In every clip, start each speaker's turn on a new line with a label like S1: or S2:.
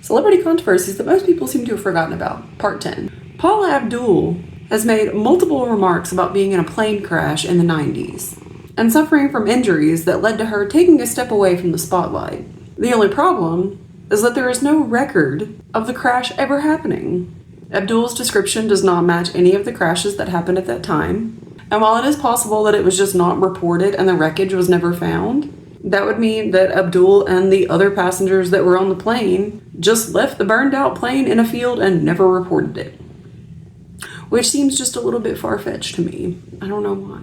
S1: Celebrity controversies that most people seem to have forgotten about. Part 10. Paula Abdul has made multiple remarks about being in a plane crash in the 90s and suffering from injuries that led to her taking a step away from the spotlight. The only problem is that there is no record of the crash ever happening. Abdul's description does not match any of the crashes that happened at that time. And while it is possible that it was just not reported and the wreckage was never found, that would mean that Abdul and the other passengers that were on the plane just left the burned out plane in a field and never reported it. Which seems just a little bit far-fetched to me. I don't know why.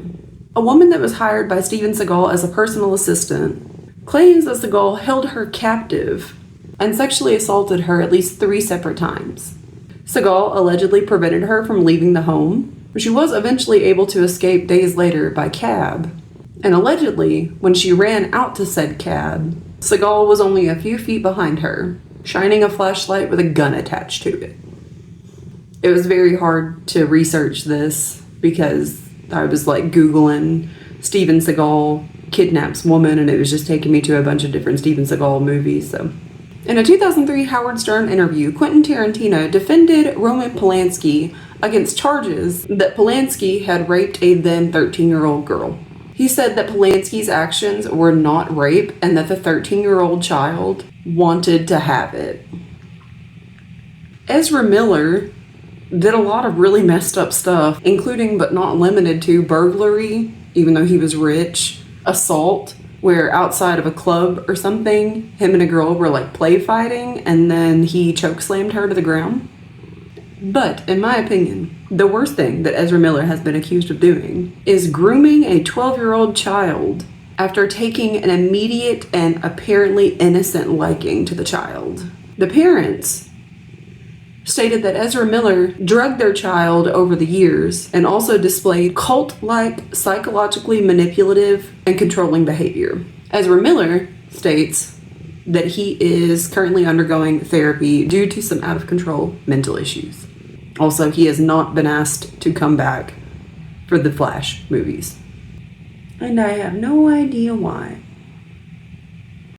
S1: A woman that was hired by Steven Seagal as a personal assistant claims that Seagal held her captive and sexually assaulted her at least 3 separate times. Seagal allegedly prevented her from leaving the home, but she was eventually able to escape days later by cab. And allegedly, when she ran out to said cab, Seagal was only a few feet behind her, shining a flashlight with a gun attached to it. It was very hard to research this because I was like Googling Steven Seagal kidnaps woman, and it was just taking me to a bunch of different Steven Seagal movies. So, in a 2003 Howard Stern interview, Quentin Tarantino defended Roman Polanski against charges that Polanski had raped a then 13-year-old girl. He said that Polanski's actions were not rape and that the 13-year-old child wanted to have it. Ezra Miller did a lot of really messed up stuff, including but not limited to burglary, even though he was rich, assault, where outside of a club or something, him and a girl were like play fighting, and then he chokeslammed her to the ground. But, in my opinion, the worst thing that Ezra Miller has been accused of doing is grooming a 12-year-old child after taking an immediate and apparently innocent liking to the child. The parents stated that Ezra Miller drugged their child over the years and also displayed cult-like, psychologically manipulative, and controlling behavior. Ezra Miller states that he is currently undergoing therapy due to some out-of-control mental issues. Also, he has not been asked to come back for the Flash movies. And I have no idea why.